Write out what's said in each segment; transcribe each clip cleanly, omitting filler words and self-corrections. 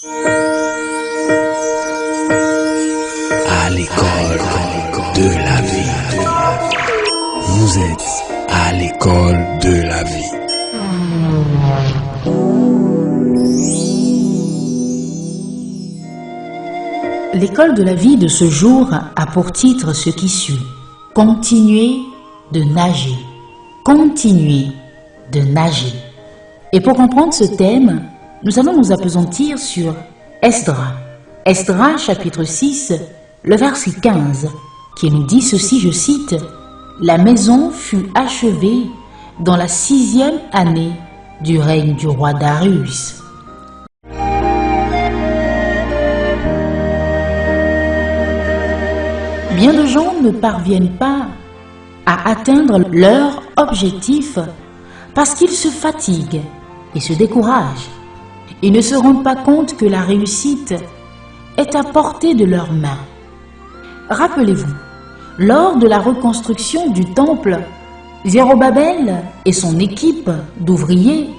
À l'école de la vie. Vous êtes à l'école de la vie. L'école de la vie de ce jour a pour titre ce qui suit. Continuer de nager. Continuer de nager. Et pour comprendre ce thème, nous allons nous appesantir sur Esdras. Esdras chapitre 6, le verset 15, qui nous dit ceci, je cite, « La maison fut achevée dans la 6e année du règne du roi Darius. » Bien de gens ne parviennent pas à atteindre leur objectif parce qu'ils se fatiguent et se découragent. Ils ne se rendent pas compte que la réussite est à portée de leurs mains. Rappelez-vous, lors de la reconstruction du temple, Zérobabel et son équipe d'ouvriers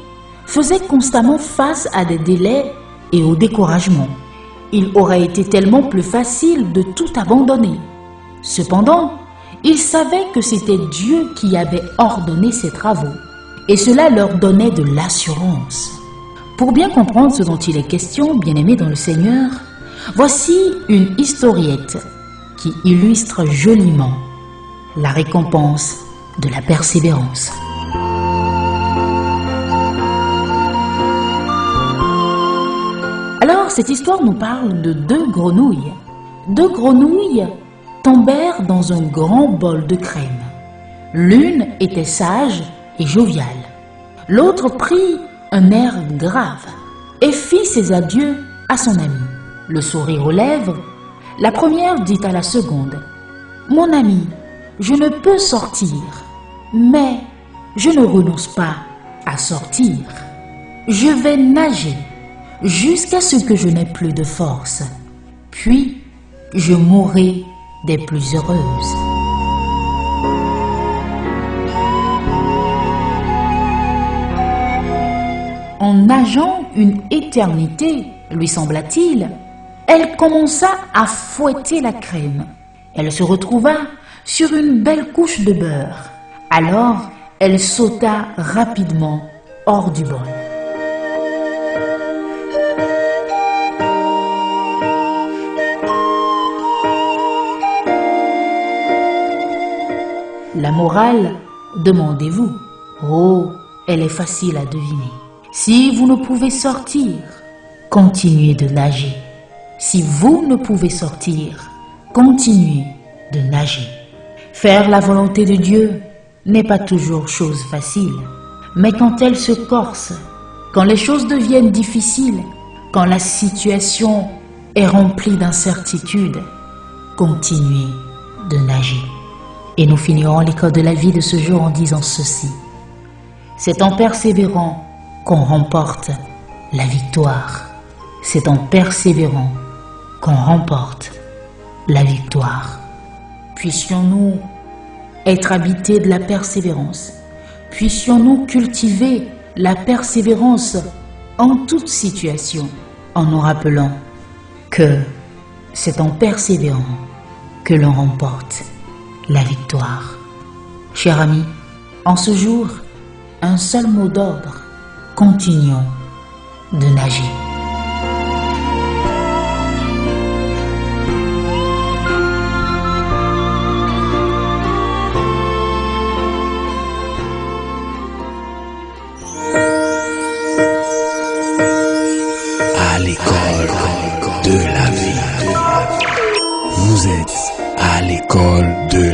faisaient constamment face à des délais et au découragement. Il aurait été tellement plus facile de tout abandonner. Cependant, ils savaient que c'était Dieu qui avait ordonné ces travaux et cela leur donnait de l'assurance. Pour bien comprendre ce dont il est question, bien-aimés dans le Seigneur, voici une historiette qui illustre joliment la récompense de la persévérance. Alors, cette histoire nous parle de deux grenouilles. Deux grenouilles tombèrent dans un grand bol de crème. L'une était sage et joviale. L'autre prit un air grave et fit ses adieux à son ami. Le sourire aux lèvres, la première dit à la seconde, « Mon ami, je ne peux sortir, mais je ne renonce pas à sortir. Je vais nager jusqu'à ce que je n'ai plus de force, puis je mourrai des plus heureuses. » En nageant une éternité, lui sembla-t-il, elle commença à fouetter la crème. Elle se retrouva sur une belle couche de beurre. Alors, elle sauta rapidement hors du bol. La morale, demandez-vous. Oh, elle est facile à deviner. Si vous ne pouvez sortir, continuez de nager. Si vous ne pouvez sortir, continuez de nager. Faire la volonté de Dieu n'est pas toujours chose facile. Mais quand elle se corse, quand les choses deviennent difficiles, quand la situation est remplie d'incertitudes, continuez de nager. Et nous finirons l'école de la vie de ce jour en disant ceci. C'est en persévérant qu'on remporte la victoire. C'est en persévérant qu'on remporte la victoire. Puissions-nous être habités de la persévérance. Puissions-nous cultiver la persévérance en toute situation, en nous rappelant que c'est en persévérant que l'on remporte la victoire. Chers amis, en ce jour, un seul mot d'ordre. Continuons de nager. À l'école de la vie. Vous êtes à l'école de